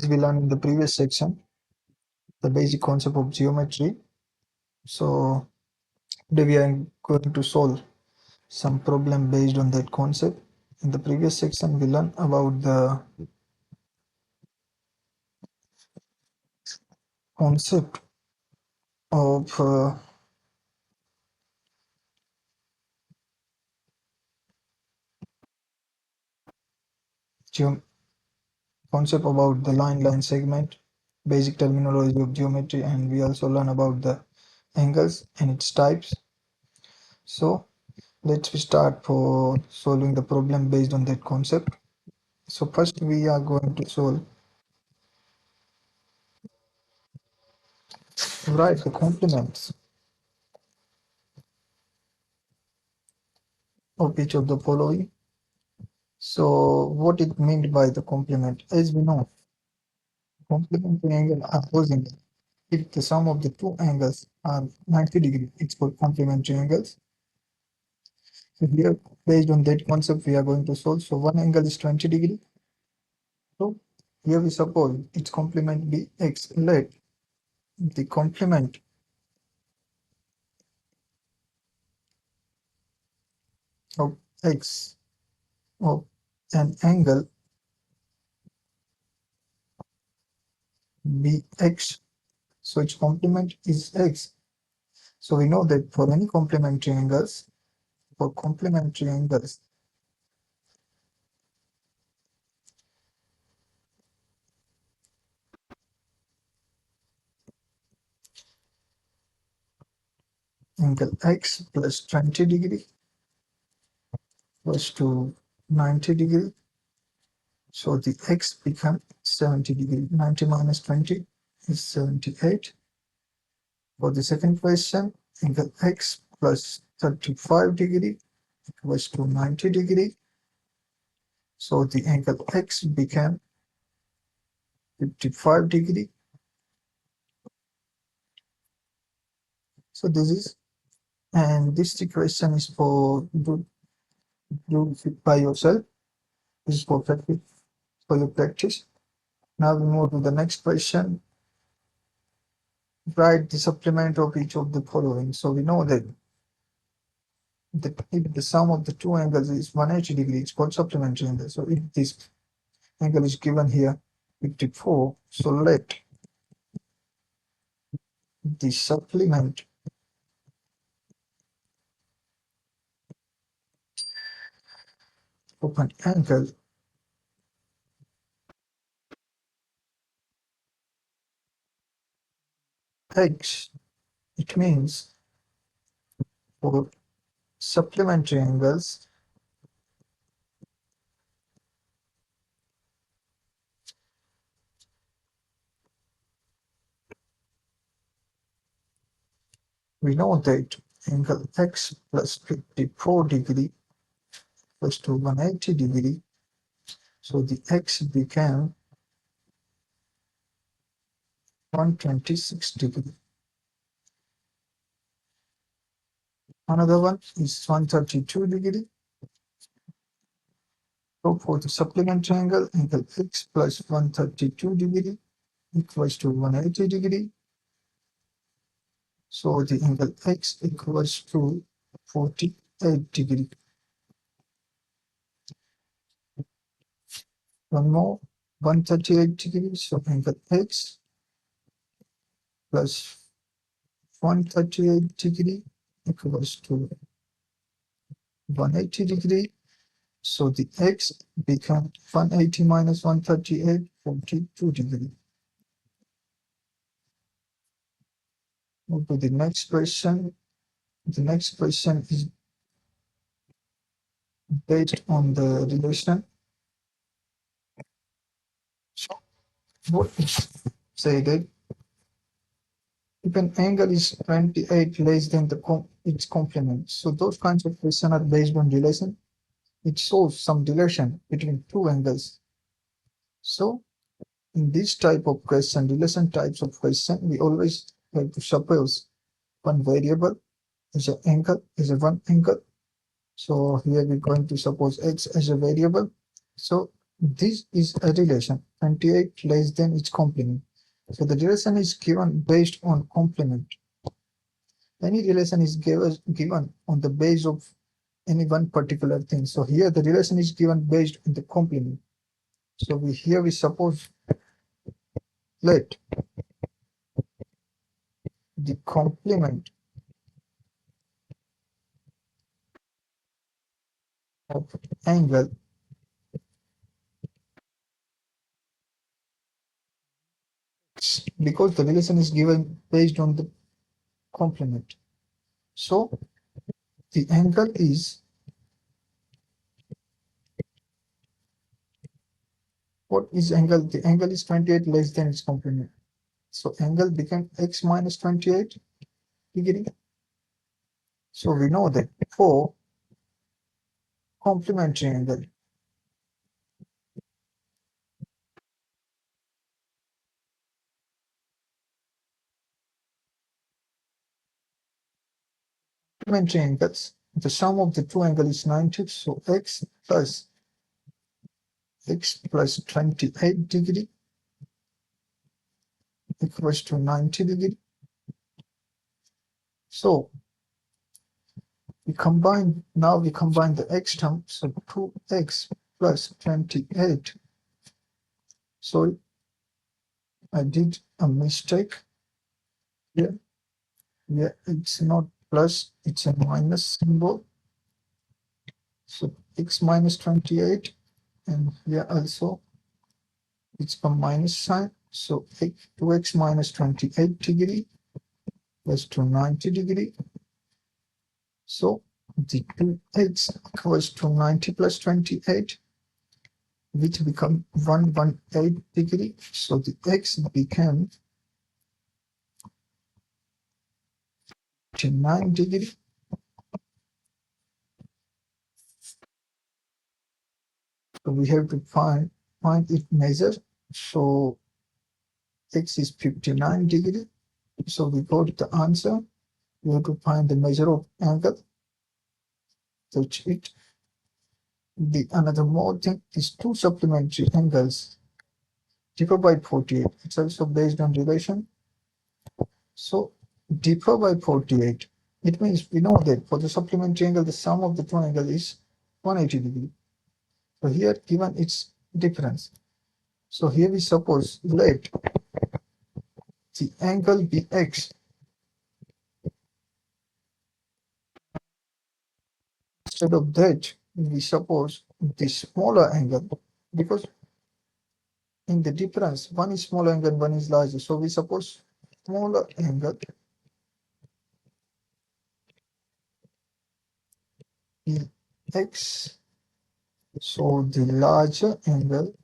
We learned in the previous section the basic concept of geometry. So today we are going to solve some problem based on that concept. In the previous section we learned about the concept of concept about the line segment, basic terminology of geometry, and we also learn about the angles and its types. So let's start for solving the problem based on that concept. So first we are going to write the complements of each of the following. So what it meant by the complement? As we know, complementary angle are opposing. If the sum of the two angles are 90 degrees, it's called complementary angles. So here, based on that concept, we are going to solve. So one angle is 20 degrees. So here we suppose its complement be x. Let the complement of x of an angle be x. So its complement is x. So we know that for any complementary angles, angle x plus 20 degree was to 90 degree. So the x become 70 degree. 90 minus 20 is 78. For the second question, angle x plus 35 degree equals to 90 degree. So the angle x became 55 degree. So this is, and this question is for do it by yourself. This is perfectly for your practice. Now we move to the next question. Write the supplement of each of the following. So we know that if the sum of the two angles is 180 degrees, it's called supplementary angle. So if this angle is given here 54, so let the supplement of an angle x, it means for supplementary angles, we know that angle x plus 54 degree plus to 180 degree. So the x became 126 degree. Another one is 132 degree. So for the supplementary angle, angle x plus 132 degree equals to 180 degree. So the angle x equals to 48 degree. One more, 138 degrees. So angle x plus 138 degree equals to 180 degree. So the x becomes 180 minus 138, 42 degree. Move to the next question. The next question is based on the relation. So what is say that if an angle is 28 less than its complement, so those kinds of questions are based on relation. It shows some relation between two angles. So in this type of question, relation types of question, we always have to suppose one variable is an angle, is a one angle. So here we're going to suppose x as a variable. So This is a relation 28 less than its complement. So the relation is given based on complement. Any relation is given on the base of any one particular thing. So here the relation is given based on the complement. So here we suppose let the complement of angle because the relation is given based on the complement. So the angle is what is angle? The angle is 28 less than its complement. So angle became x minus 28 degree. So we know that for complementary angle, complementary angles, the sum of the two angles is 90. So x plus 28 degree equals to 90 degree. So we combine the x term, so 2x plus 28. So I did a mistake here. Yeah, it's not plus, it's a minus symbol. So x minus 28, and here also it's a minus sign. So 2x minus 28 degree plus to 90 degree. So the 2x equals to 90 plus 28, which become 118 degree. So the x became 9 degree. So we have to find it measure. So x is 59 degree. So we got the answer. We have to find the measure of angle. So the another more thing is two supplementary angles differ by 48. It's also based on relation. So differ by 48. It means we know that for the supplementary angle, the sum of the two angles is 180 degree. So here given its difference. So here we suppose let the angle be x. Instead of that, we suppose the smaller angle because in the difference, one is smaller angle, one is larger. So we suppose smaller angle is x. So the larger angle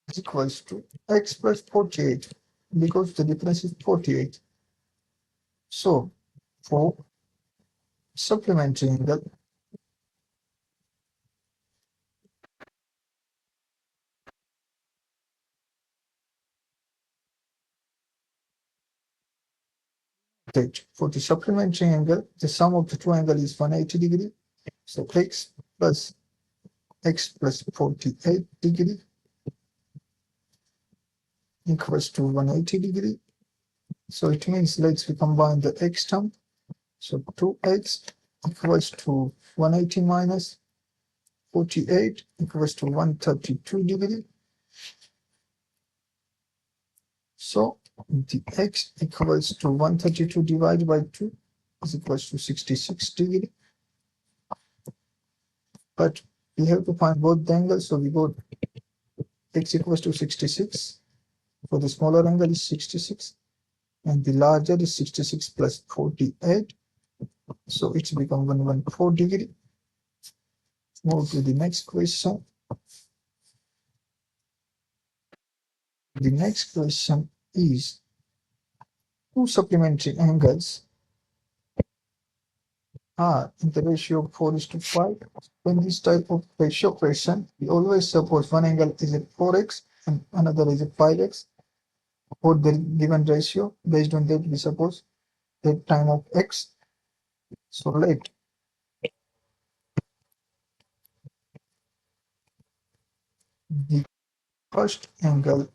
is equals to x plus 48 because the difference is 48. So for supplementary angle, that for the supplementary angle, the sum of the two angles is 180 degree. So x plus 48 degree equals to 180 degree. So it means let's we combine the x term. So 2x equals to 180 minus 48 equals to 132 degree. So the x equals to 132 divided by 2 is equals to 66 degree. But we have to find both the angles, so we go x equals to 66. For the smaller angle is 66 and the larger is 66 plus 48. So it's become 114 degree. Move to the next question. The next question is two supplementary angles are in the ratio of 4 is to 5. In this type of ratio question, we always suppose one angle is at 4x and another is at 5x for the given ratio. Based on that, we suppose that time of x. So let the first angle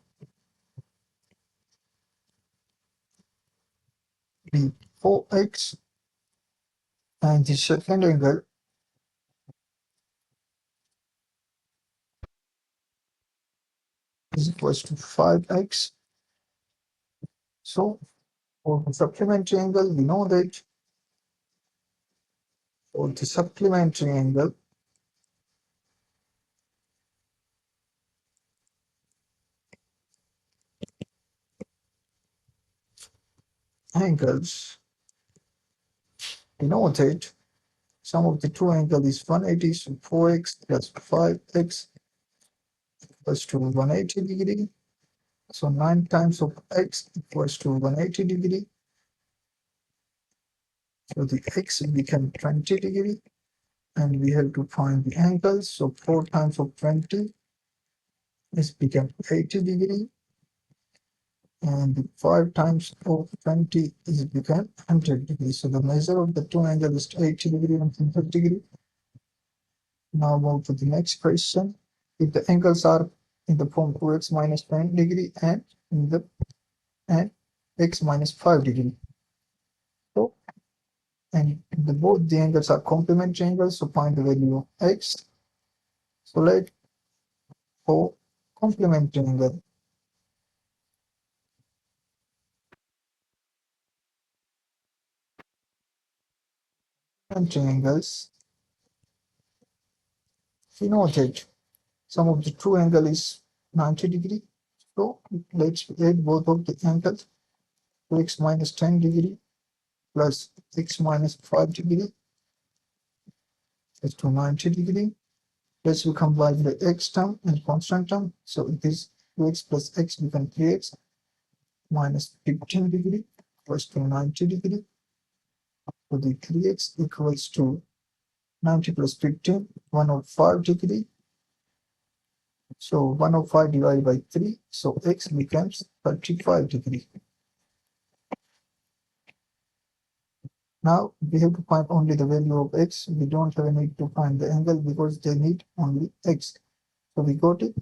be 4x and the second angle is equals to 5x. So for the supplementary angle, we know that for the supplementary angles, we know that sum of the two angles is 180, so 4x plus 5x equals to 180 degree. So 9 times of x equals to 180 degree. So the x become 20 degree. And we have to find the angles. So 4 times of 20 is become 80 degree. And 5 times of 20 is become 100 degree. So the measure of the two angles is 80 degree and 100 degree. Now move to the next question. If the angles are in the form 2x minus 10 degree and in the and x minus 5 degree. So and both the angles are complementary angles, so find the value of x. So let for complementary angle, complementary angles, we know that sum of the true angle is 90 degree. So let's add both of the angles. X minus 10 degree plus x minus 5 degree is to 90 degree. Let's we combine the x term and constant term. So it is 2x plus x become 3x minus 15 degree equals to 90 degree. So the 3x equals to 90 plus 15, 105 degree. So 105 divided by 3, so x becomes 35 degree. Now we have to find only the value of x. We don't have a need to find the angle because they need only x. So we got it.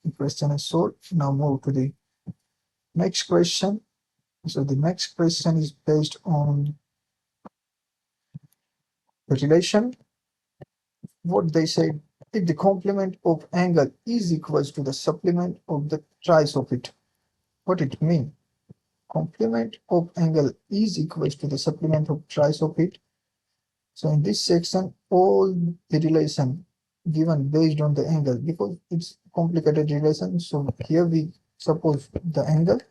The question is solved. Now move to the next question. So the next question is based on the relation. What they said, if the complement of angle is equals to the supplement of the trace of it. What it means? Complement of angle is equals to the supplement of trace of it. So in this section, all the relation given based on the angle because it's complicated relation. So here we suppose the angle.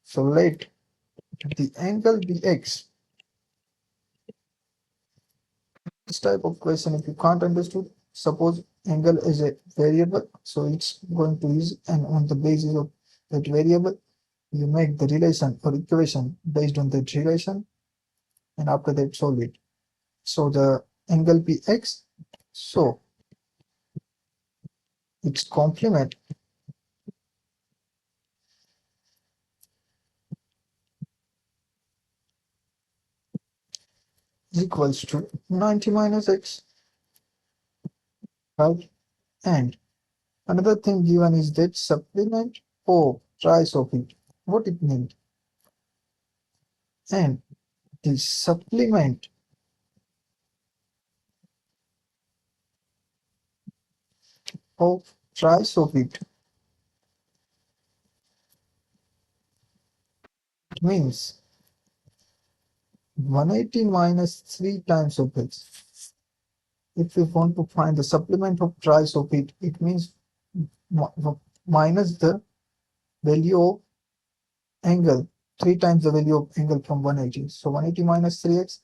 So let the angle be x. This type of question, if you can't understood, suppose angle is a variable, so it's going to use and on the basis of that variable, you make the relation or equation based on that relation, and after that solve it. So the angle be x, so its complement is equals to 90 minus x, right? And another thing given is that supplement of trace of it. What it means? And the supplement of trace of it means 180 minus 3 times of x. If we want to find the supplement of trace of it, it means minus the value of angle, 3 times the value of angle from 180. So 180 minus 3x,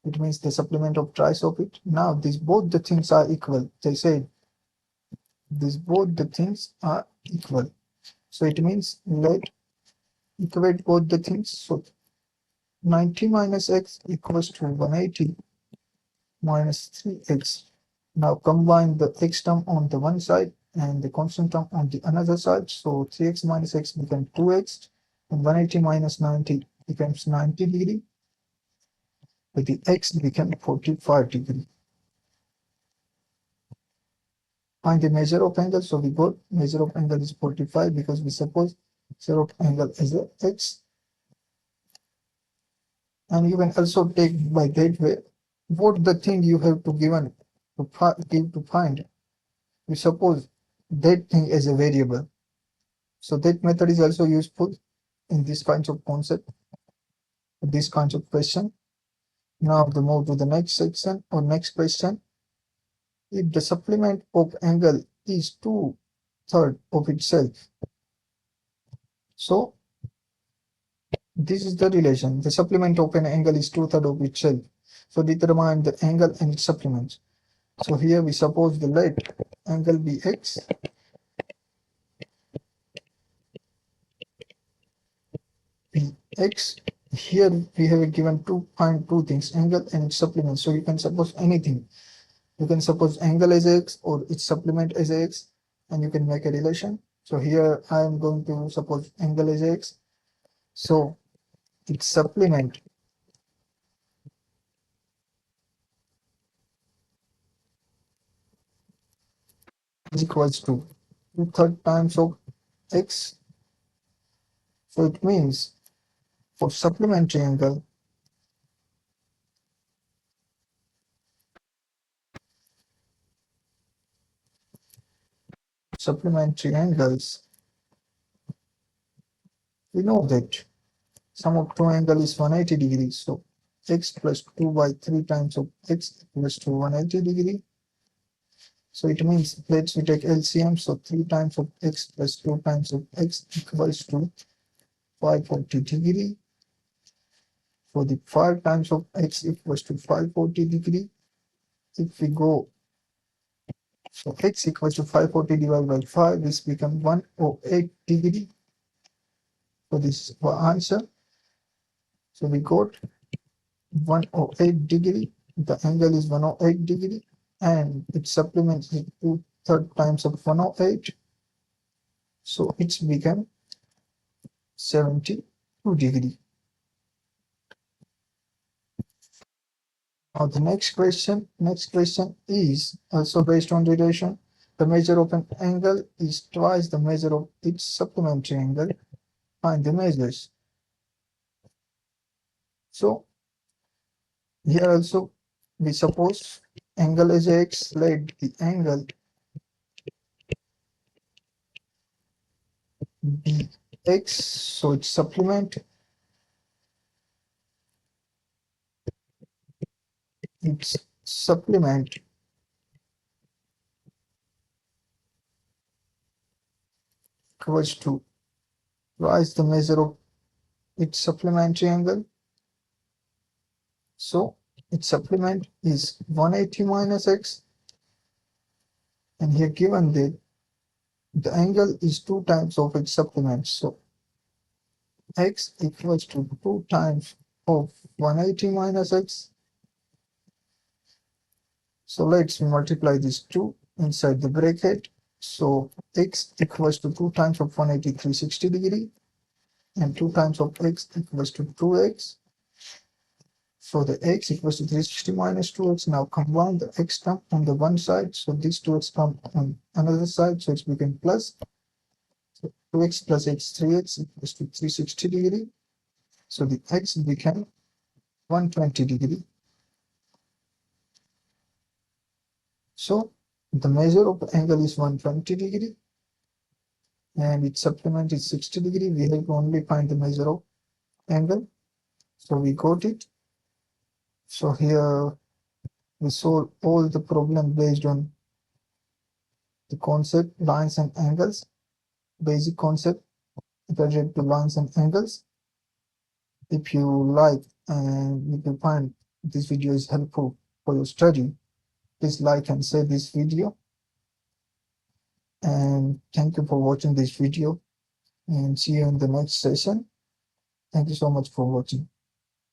it means the supplement of trace of it. Now these both the things are equal. They say these both the things are equal. So it means let equate both the things. So 90 minus x equals to 180 minus 3x. Now combine the x term on the one side and the constant term on the another side. So 3x minus x becomes 2x and 180 minus 90 becomes 90 degree. but the x became 45 degree. Find the measure of angle. So we got measure of angle is 45 because we suppose measure of angle is a x. And you can also take by that way what the thing you have to given to give to find. We suppose that thing as a variable. So that method is also useful in this kinds of concept, this kinds of question. Now to move to the next section or next question. If the supplement of angle is 2/3 of itself, so this is the relation. The supplement of an angle is 2/3 of itself. So determine the angle and its supplements. So here we suppose the let angle be x. X. Here we have given two things, angle and its supplement. So you can suppose anything. You can suppose angle as x or its supplement as x, and you can make a relation. So here I am going to suppose angle as x. So its supplement is equals to 2/3 times of x. So it means for supplementary angles, we know that sum of two angles is 180 degrees. So x plus 2 by 3 times of x equals to 180 degree. So it means let's we take LCM. So 3 times of x plus 2 times of x equals to 540 degree. For the 5 times of x equals to 540 degree. If we go, so x equals to 540 divided by 5, this becomes 108 degree. So this is our answer. So we got 108 degree. The angle is 108 degree, and it supplements the 2/3 times of 108. So it's become 72 degree. Now the next question is also based on relation. The measure of an angle is twice the measure of its supplementary angle. Find the measures. So here also we suppose angle is x, let the angle be x, so its supplement equals to twice the measure of its supplementary angle. So its supplement is 180 minus x, and here given that the angle is 2 times of its supplement. So x equals to 2 times of 180 minus x. So let's multiply these two inside the bracket. So x equals to 2 times of 180, 360 degree, and 2 times of x equals to 2x. So the x equals to 360 minus 2x. Now combine the x term on the one side. So these 2x come on another side. So it's become plus. So 2x plus x, 3x equals to 360 degree. So the x became 120 degree. So the measure of the angle is 120 degree, and its supplement is 60 degree. We have to only find the measure of angle. So we got it. So here we solve all the problem based on the concept lines and angles, basic concept related to lines and angles. If you like and if you find this video is helpful for your study, please like and share this video. And thank you for watching this video, and see you in the next session. Thank you so much for watching.